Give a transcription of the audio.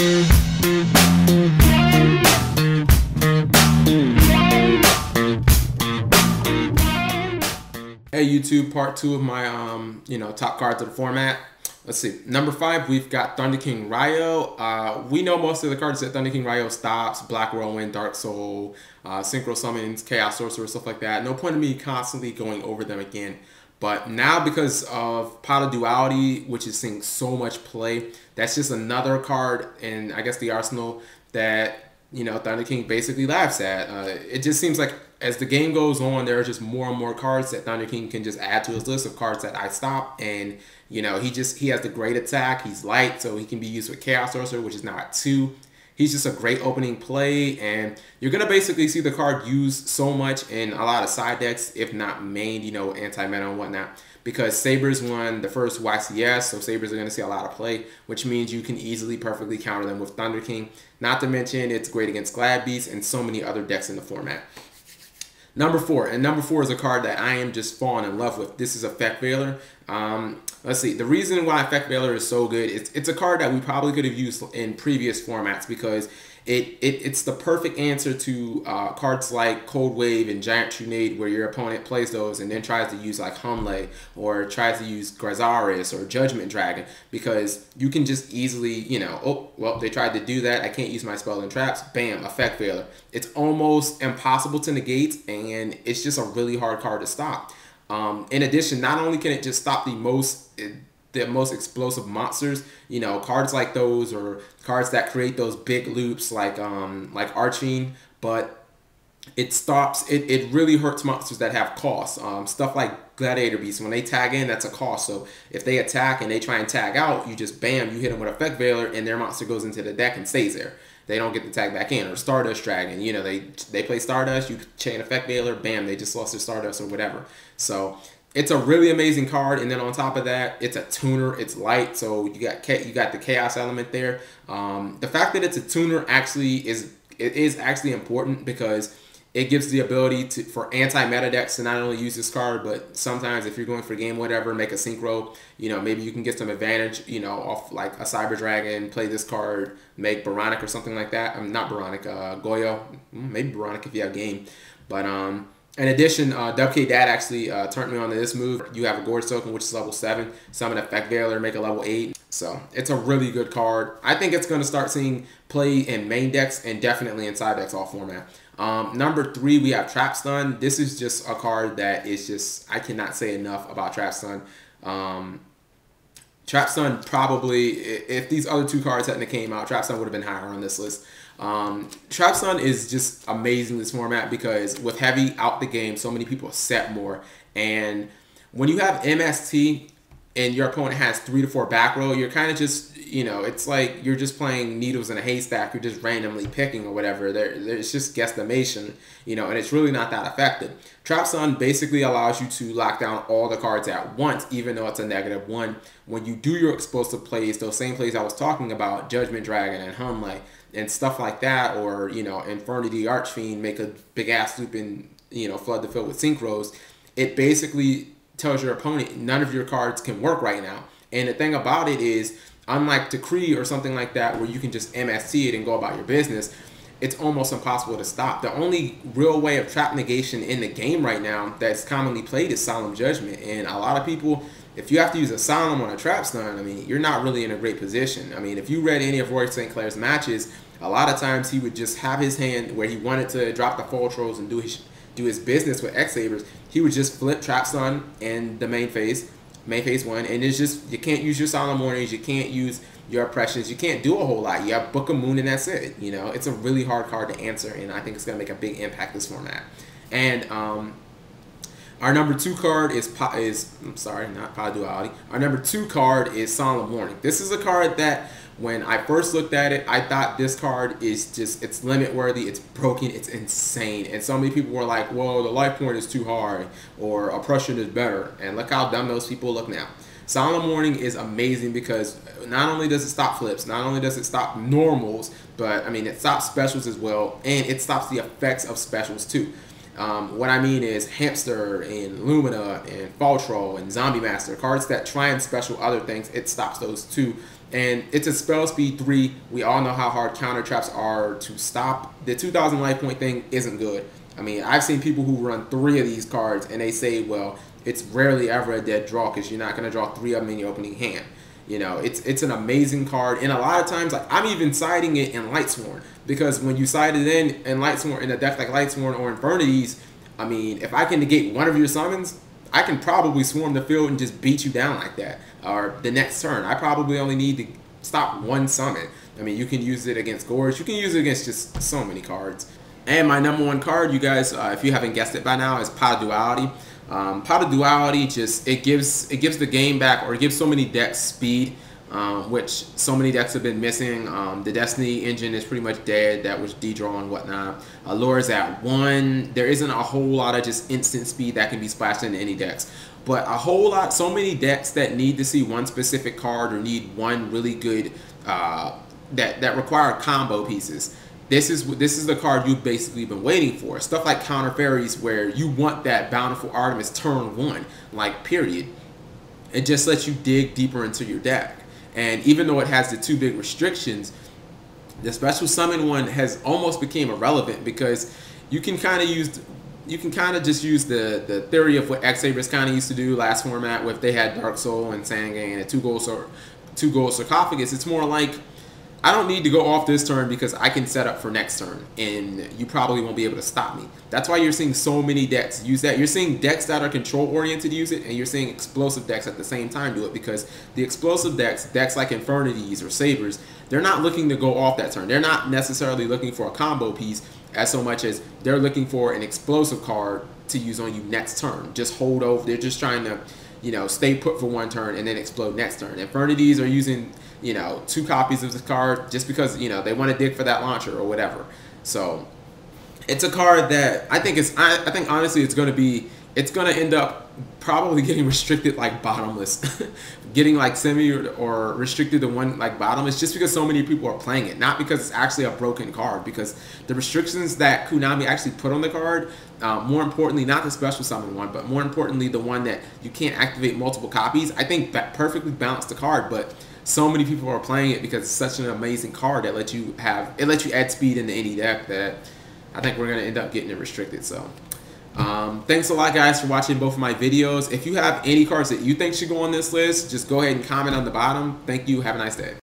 Hey YouTube, part 2 of my top cards of the format. Let's see. Number 5, we've got Thunder King Ryo. We know most of the cards that Thunder King Ryo stops: Black Whirlwind, Dark Soul, Synchro Summons, Chaos Sorcerer, stuff like that. No point in me constantly going over them again. But now, because of Pot of Duality, which is seeing so much play, that's just another card in, I guess, the arsenal that, Thunder King basically laughs at. It just seems like as the game goes on, there are just more and more cards that Thunder King can just add to his list of cards that I stop. And, he has the great attack. He's light, so he can be used with Chaos Sorcerer, which is now at 2. He's just a great opening play, and you're going to basically see the card used so much in a lot of side decks, if not main, anti-meta and whatnot, because Sabers won the first YCS, so Sabers are going to see a lot of play, which means you can easily, perfectly counter them with Thunder King. Not to mention, it's great against Glad Beast and so many other decks in the format. Number 4, and number 4 is a card that I am just falling in love with. This is Effect Veiler. Let's see. The reason why Effect Veiler is so good, it's a card that we probably could have used in previous formats because it's the perfect answer to cards like Cold Wave and Giant Trunade, where your opponent plays those and then tries to use like Humley or tries to use Grazaris or Judgment Dragon, because you can just easily, oh, well, they tried to do that. I can't use my spell and traps. Bam, Effect Veiler. It's almost impossible to negate, and it's just a really hard card to stop. In addition, not only can it just stop the most explosive monsters, cards like those, or cards that create those big loops like Arching, but it really hurts monsters that have costs. Stuff like Gladiator Beasts, when they tag in, that's a cost. So if they attack and they try and tag out, you just bam, you hit them with Effect Veiler and their monster goes into the deck and stays there. They don't get the tag back in. Or Stardust Dragon, they play Stardust, you chain Effect Veiler, bam, they just lost their Stardust or whatever. So it's a really amazing card, and then on top of that, it's a tuner. It's light, so you got the chaos element there. The fact that it's a tuner actually is actually important, because it gives the ability for anti-meta decks to not only use this card, but sometimes if you're going for game whatever, make a synchro, maybe you can get some advantage, off like a Cyber Dragon, play this card, make Baronic or something like that. Not Baronic, Goyo, maybe Baronic if you have game. But in addition, WK Dad actually turned me on to this move. You have a Gorge Token, which is level 7, summon Effect Veiler, make a level 8. So it's a really good card. I think it's going to start seeing play in main decks and definitely in side decks all format. Number 3, we have Trap Stun. This is just a card that is just, I cannot say enough about Trap Stun. Trap Stun probably, if these other 2 cards hadn't came out, Trap Stun would have been higher on this list. Trap Stun is just amazing in this format, because with Heavy out the game, so many people set more. And when you have MST and your opponent has 3 to 4 back row, you're kind of just, it's like you're just playing needles in a haystack. You're just randomly picking or whatever. There's just guesstimation, and it's really not that effective. Trap Stun basically allows you to lock down all the cards at once, even though it's a -1. When you do your explosive plays, those same plays I was talking about, Judgment Dragon and Humley and stuff like that, or, Infernity Archfiend, make a big ass loop and, flood the field with synchros, it basically tells your opponent none of your cards can work right now. And the thing about it is, unlike Decree or something like that, where you can just MST it and go about your business, it's almost impossible to stop. The only real way of trap negation in the game right now that's commonly played is Solemn Judgment. And a lot of people, if you have to use a Solemn on a Trap Stun, I mean, you're not really in a great position. I mean, if you read any of Roy St. Clair's matches, a lot of times he would just have his hand where he wanted to drop the Fall Trolls and do his business with X-Sabers. He would just flip Trap Stun in the main phase 1, and it's just, you can't use your Solemn Warnings, you can't use your Oppressions, you can't do a whole lot. You have Book of Moon and that's it. It's a really hard card to answer, and I think it's going to make a big impact this format. And our number 2 card I'm sorry, not Pot of Duality. Our number 2 card is Solemn Warning. This is a card that, when I first looked at it, I thought this card is just, it's limit worthy, it's broken, it's insane. And so many people were like, well, the life point is too hard, or Oppression is better. And look how dumb those people look now. Solemn Warning is amazing because not only does it stop flips, not only does it stop normals, but I mean, it stops specials as well, and it stops the effects of specials too. What I mean is Hamster and Lumina and Fall Troll and Zombie Master, cards that try and special other things, it stops those too. and it's a spell speed 3. We all know how hard counter traps are to stop. The 2,000 life point thing isn't good. I mean, I've seen people who run 3 of these cards and they say, well, it's rarely ever a dead draw because you're not going to draw 3 of them in your opening hand. You know, it's an amazing card, and a lot of times, like, I'm even siding it in Lightsworn, because when you side it in Lightsworn, in a deck like Lightsworn or Infernities, I mean, if I can negate one of your summons, I can probably swarm the field and just beat you down like that. Or the next turn, I probably only need to stop 1 summon. I mean, you can use it against Gorge, you can use it against just so many cards. And my number 1 card, you guys, if you haven't guessed it by now, is Pot of Duality. Pot of Duality just it gives the game back, or it gives so many decks speed, which so many decks have been missing. The Destiny engine is pretty much dead. That was de-draw and whatnot. Allure is at 1. There isn't a whole lot of just instant speed that can be splashed into any decks, but a whole lot, so many decks that need to see one specific card or need one really good that require combo pieces. This is the card you've basically been waiting for. Stuff like Counter Fairies, where you want that Bountiful Artemis turn 1, like, period. It just lets you dig deeper into your deck. And even though it has the 2 big restrictions, the special summon one has almost became irrelevant, because you can kind of just use the theory of what X-Sabers kind of used to do last format, with they had Dark Soul and Sangame and a 2 gold sarcophagus. It's more like, I don't need to go off this turn because I can set up for next turn, and you probably won't be able to stop me. That's why you're seeing so many decks use that. You're seeing decks that are control-oriented use it, and you're seeing explosive decks at the same time do it, because the explosive decks like Infernities or Sabers, they're not looking to go off that turn. They're not necessarily looking for a combo piece as so much as they're looking for an explosive card to use on you next turn. Just hold over. They're just trying to, you know, stay put for 1 turn and then explode next turn. Infernities are using, you know, 2 copies of the card just because, you know, they want to dig for that launcher or whatever. So it's a card that I think I think honestly it's going to end up probably getting restricted like Bottomless, getting like semi or restricted to 1 like Bottomless, just because so many people are playing it, not because it's actually a broken card, because the restrictions that Konami actually put on the card, more importantly, not the special summon one, but more importantly the one that you can't activate multiple copies, I think that perfectly balanced the card. But so many people are playing it because it's such an amazing card that lets you add speed into any deck, that I think we're going to end up getting it restricted. So thanks a lot, guys, for watching both of my videos. If you have any cards that you think should go on this list, just go ahead and comment on the bottom. Thank you. Have a nice day.